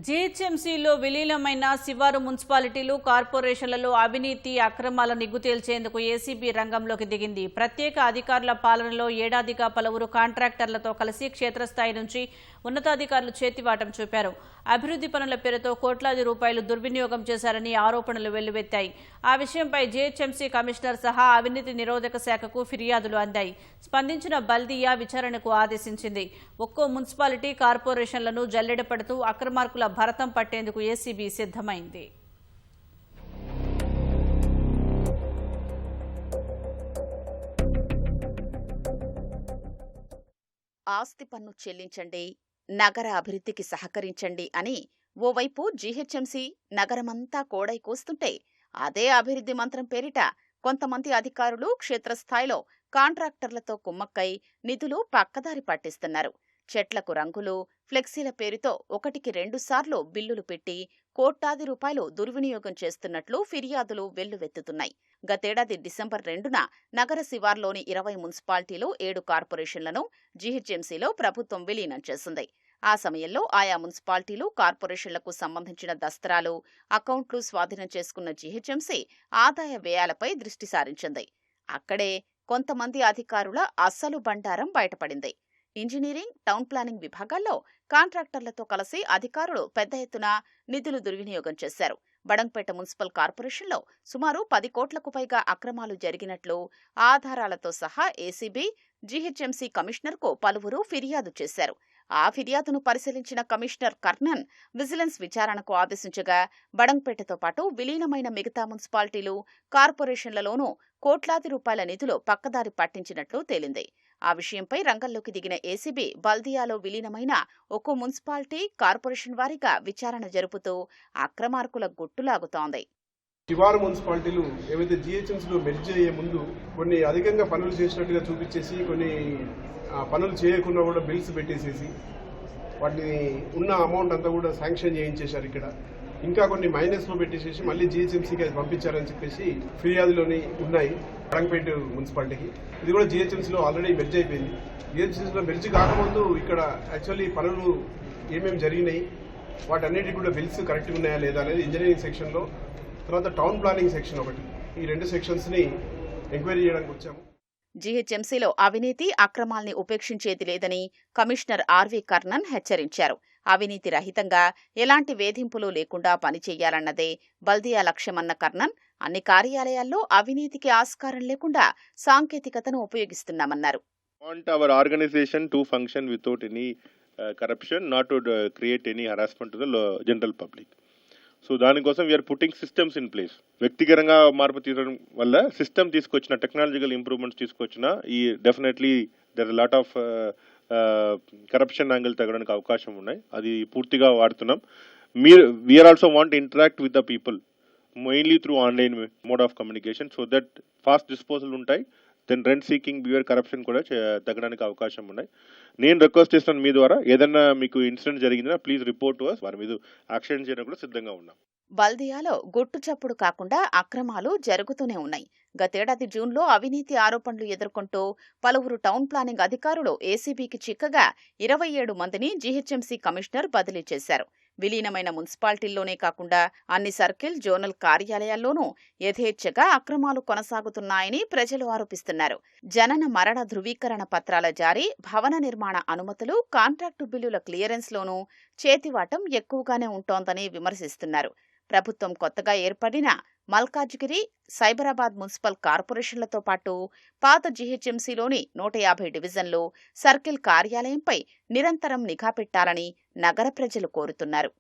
జీహెచ్ఎంసీలో విలీనమైన శివారు మున్సిపాలిటీలు, కార్పొరేషన్లలో అవినీతి అక్రమాల నిగ్గు తేల్చేందుకు ఏసీబీ రంగంలోకి దిగింది. ప్రత్యేక అధికారుల పాలనలో ఏడాదిగా పలువురు కాంట్రాక్టర్లతో కలిసి క్షేత్రస్థాయి నుంచి ఉన్నతాధికారులు చేతివాటం చూపారు. అభివృద్ధి పనుల పేరుతో కోట్లాది రూపాయలు దుర్వినియోగం చేశారని ఆరోపణలు వెల్లువెత్తాయి. ఆ విషయంపై జీహెచ్ఎంసీ కమిషనర్ సహా అవినీతి నిరోధక శాఖకు ఫిర్యాదులు అందాయి. స్పందించిన బల్దియా విచారణకు ఆదేశించింది. ఒక్కో మున్సిపాలిటీ, కార్పొరేషన్లను జల్లెడపడుతూ అక్రమార్కుల భరతం పట్టేందుకు ఏసీబీ సిద్ధమైంది. ఆస్తి పన్ను చెల్లించండి, నగర అభివృద్ధికి సహకరించండి అని ఓవైపు జీహెచ్ఎంసీ నగరమంతా కోడై కూస్తుంటే, అదే అభివృద్ధి మంత్రం పేరిట కొంతమంది అధికారులు క్షేత్రస్థాయిలో కాంట్రాక్టర్లతో కుమ్మక్కై నిధులు పక్కదారి పట్టిస్తున్నారు. చెట్లకు రంగులు, ఫ్లెక్సీల పేరుతో 1కి 2 సార్లు బిల్లులు పెట్టి కోట్లాది రూపాయలు దుర్వినియోగం చేస్తున్నట్లు ఫిర్యాదులు వెల్లువెత్తుతున్నాయి. గతేడాది డిసెంబర్ 2న నగర శివార్లోని 20 మున్సిపాలిటీలు, 7 కార్పొరేషన్లను జీహెచ్ఎంసీలో ప్రభుత్వం విలీనం చేసింది. ఆ సమయంలో ఆయా మున్సిపాలిటీలు, కార్పొరేషన్లకు సంబంధించిన దస్త్రాలు, అకౌంట్లు స్వాధీనం చేసుకున్న జీహెచ్ఎంసీ ఆదాయ వ్యయాలపై దృష్టి సారించింది. అక్కడే కొంతమంది అధికారుల అసలు బండారం బయటపడింది. ఇంజనీరింగ్, టౌన్ ప్లానింగ్ విభాగాల్లో కాంట్రాక్టర్లతో కలిసి అధికారులు పెద్ద ఎత్తున నిధులు దుర్వినియోగం చేశారు. బడంగ్పేట మున్సిపల్ కార్పొరేషన్లో సుమారు 10 కోట్లకు పైగా అక్రమాలు జరిగినట్లు ఆధారాలతో సహా ఏసీబీ, జీహెచ్ఎంసీ కమిషనర్కు పలువురు ఫిర్యాదు చేశారు. ఆ ఫిర్యాదును పరిశీలించిన కమిషనర్ కర్ణన్ విజిలెన్స్ విచారణకు ఆదేశించగా, బడంగ్పేటతో పాటు విలీనమైన మిగతా మున్సిపాలిటీలు, కార్పొరేషన్లలోనూ కోట్లాది రూపాయల నిధులు పక్కదారి పట్టించినట్లు తేలింది. ఆ విషయంపై రంగంలోకి దిగిన ఏసీబీ బల్దియాలో విలీనమైన ఒక్కో మున్సిపాలిటీ, కార్పొరేషన్ వారీగా విచారణ జరుపుతూ అక్రమార్కుల గుట్టులాగుతోంది. శివారు మున్సిపాలిటీలు ఏవైతే జీహెచ్ఎంసీలో మెర్జ్ అయ్యే ముందు కొన్ని అధికంగా పనులు చేసినట్టుగా చూపించేసి, కొన్ని పనులు చేయకుండా కూడా బిల్స్ పెట్టేసేసి వాటిని ఉన్న అమౌంట్ అంతా కూడా శాంక్షన్ చేయించేశారు. ఇక్కడ ఇంకా కొన్ని మైనస్లో పెట్టేసేసి మళ్ళీ జీహెచ్ఎంసీకి అది పంపించారని చెప్పేసి ఫిర్యాదులోని ఉన్నాయి. బడంగ్పేట మున్సిపాలిటీకి ఇది కూడా జీహెచ్ఎంసీలో ఆల్రెడీ మెర్జ్ అయిపోయింది. జీహెచ్ఎంసీలో మెర్జ్ కాకముందు ఇక్కడ యాక్చువల్లీ పనులు ఏమేమి జరిగినాయి, వాటన్నిటికి కూడా బిల్స్ కరెక్ట్గా ఉన్నాయా లేదా అనేది ఇంజనీరింగ్ సెక్షన్లో, తర్వాత టౌన్ ప్లానింగ్ సెక్షన్ ఒకటి, ఈ 2 సెక్షన్స్ని ఎంక్వైరీ చేయడానికి వచ్చాము. జీహెచ్ఎంసీలో అవినీతి, అక్రమాల్ని ఉపేక్షించేది లేదని కమిషనర్ ఆర్వి కర్ణన్ హెచ్చరించారు. అవినీతి రహితంగా ఎలాంటి వేధింపులు లేకుండా పనిచేయాలన్నదే బల్దియా లక్ష్యమన్న కర్ణన్, అన్ని కార్యాలయాల్లో అవినీతికి ఆస్కారం లేకుండా సాంకేతికతను ఉపయోగిస్తున్నామన్నారు. Want our organization to function without any corruption, not to create any harassment to the general public. So దానికోసం we're putting systems in place. వ్యక్తిగతంగా మార్పు తీయడం వల్ల సిస్టమ్ తీసుకొచ్చిన, టెక్నాలజికల్ ఇంప్రూవ్మెంట్స్ తీసుకొచ్చిన ఈ definitely there lot of corruption angle తగ్గడానికి అవకాశం ఉన్నాయి. అది పూర్తిగా వాడుతున్నాం. We're also want interact with the people mainly through online mode of communication, so that fast disposal ఉంటాయి. Then rent seeking behaviour, corruption కూడా తగ్గడానికి అవకాశం ఉన్నాయి. నేను రిక్వెస్ట్ చేస్తాను మీ ద్వారా, ఏదన్నా మీకు ఇన్సిడెంట్ జరిగిందా ప్లీజ్ రిపోర్ట్ టు us. వారి మీద యాక్షన్ చేయడం కూడా సిద్ధంగా ఉన్నాం. బల్దియాలో గుట్టు చప్పుడు కాకుండా అక్రమాలు జరుగుతూనే ఉన్నాయి. గతేడాది జూన్లో అవినీతి ఆరోపణలు ఎదుర్కొంటూ పలువురు టౌన్ ప్లానింగ్ అధికారులు ఏసీబీకి చిక్కగా 27 మందిని జీహెచ్ఎంసీ కమిషనర్ బదిలీ చేశారు. విలీనమైన మున్సిపాలిటీల్లోనే కాకుండా అన్ని సర్కిల్, జోనల్ కార్యాలయాల్లోనూ యథేచ్ఛగా అక్రమాలు కొనసాగుతున్నాయని ప్రజలు ఆరోపిస్తున్నారు. జనన మరణ ధృవీకరణ పత్రాల జారీ, భవన నిర్మాణ అనుమతులు, కాంట్రాక్టు బిల్లుల క్లియరెన్స్లోనూ చేతివాటం ఎక్కువగానే ఉంటోందని విమర్శిస్తున్నారు. ప్రభుత్వం కొత్తగా ఏర్పడిన మల్కాజ్గిరి, సైబరాబాద్ మున్సిపల్ కార్పొరేషన్లతో పాటు పాత జీహెచ్ఎంసీలోని 150 డివిజన్లు, సర్కిల్ కార్యాలయంపై నిరంతరం నిఘా పెట్టాలని నగర ప్రజలు కోరుతున్నారు.